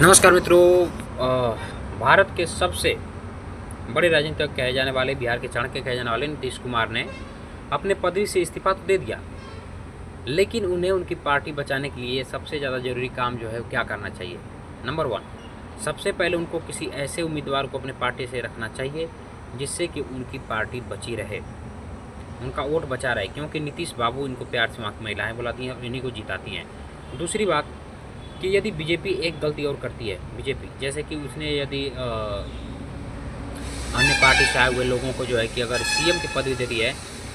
नमस्कार मित्रों। भारत के सबसे बड़े राजनीतिक कहे जाने वाले, बिहार के चाणक्य कहे जाने वाले नीतीश कुमार ने अपने पदवी से इस्तीफा तो दे दिया, लेकिन उन्हें उनकी पार्टी बचाने के लिए सबसे ज़्यादा ज़रूरी काम जो है क्या करना चाहिए। नंबर 1, सबसे पहले उनको किसी ऐसे उम्मीदवार को अपने पार्टी से रखना चाहिए जिससे कि उनकी पार्टी बची रहे, उनका वोट बचा रहे, क्योंकि नीतीश बाबू इनको प्यार से वहाँ की महिलाएँ बुलाती हैं और इन्हीं को जिताती हैं। दूसरी बात कि यदि बीजेपी एक गलती और करती है, बीजेपी जैसे कि उसने यदि अन्य पार्टी से आए हुए लोगों को जो है कि अगर सीएम की पदवी देती है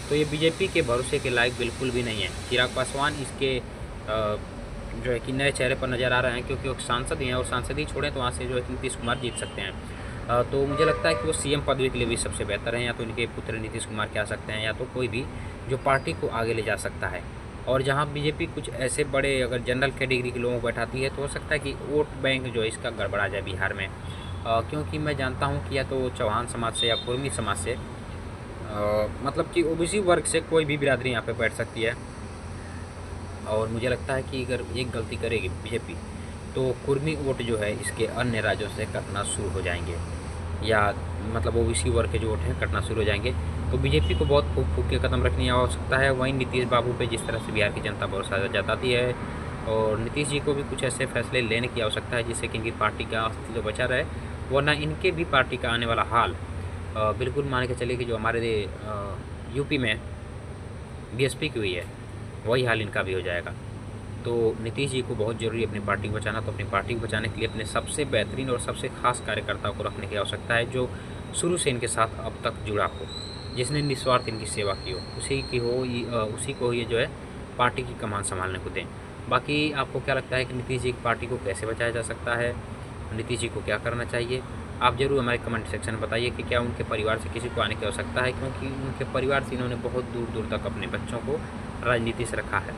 तो ये बीजेपी के भरोसे के लायक बिल्कुल भी नहीं है। चिराग पासवान इसके जो है कि नए चेहरे पर नज़र आ रहे हैं, क्योंकि वो सांसद ही हैं और सांसद ही छोड़ें तो वहाँ से जो है नीतीश कुमार जीत सकते हैं। तो मुझे लगता है कि वो सीएम पदवी के लिए भी सबसे बेहतर हैं, या तो इनके पुत्र नीतीश कुमार के आ सकते हैं, या तो कोई भी जो पार्टी को आगे ले जा सकता है। और जहाँ बीजेपी कुछ ऐसे बड़े अगर जनरल कैटेगरी के लोगों को बैठाती है तो हो सकता है कि वोट बैंक जो है इसका गड़बड़ा जाए बिहार में। क्योंकि मैं जानता हूँ कि या तो चौहान समाज से या कुर्मी समाज से, मतलब कि ओबीसी वर्ग से कोई भी बिरादरी यहाँ पे बैठ सकती है। और मुझे लगता है कि अगर एक गलती करेगी बीजेपी तो कुर्मी वोट जो है इसके अन्य राज्यों से कटना शुरू हो जाएंगे, या मतलब ओबीसी वर्ग के जो वोट हैं कटना शुरू हो जाएंगे। तो बीजेपी को बहुत फूक फूक के कदम रखने की आवश्यकता है। वहीं नीतीश बाबू पे जिस तरह से बिहार की जनता भरोसा जताती है, और नीतीश जी को भी कुछ ऐसे फैसले लेने की आवश्यकता है जिससे कि इनकी पार्टी का अस्तित्व बचा रहे, वरना इनके भी पार्टी का आने वाला हाल बिल्कुल मान के चलिए कि जो हमारे यूपी में बीएसपी की हुई है वही हाल इनका भी हो जाएगा। तो नीतीश जी को बहुत ज़रूरी है अपनी पार्टी को बचाना। तो अपनी पार्टी को बचाने के लिए अपने सबसे बेहतरीन और सबसे खास कार्यकर्ताओं को रखने की आवश्यकता है, जो शुरू से इनके साथ अब तक जुड़ा हो, जिसने निस्वार्थ इनकी सेवा की हो, उसी को ये जो है पार्टी की कमान संभालने को दें। बाकी आपको क्या लगता है कि नीतीश जी की पार्टी को कैसे बचाया जा सकता है, नीतीश जी को क्या करना चाहिए? आप ज़रूर हमारे कमेंट सेक्शन में बताइए कि क्या उनके परिवार से किसी को आने की आवश्यकता है, क्योंकि उनके परिवार से इन्होंने बहुत दूर दूर तक अपने बच्चों को राजनीति से रखा है।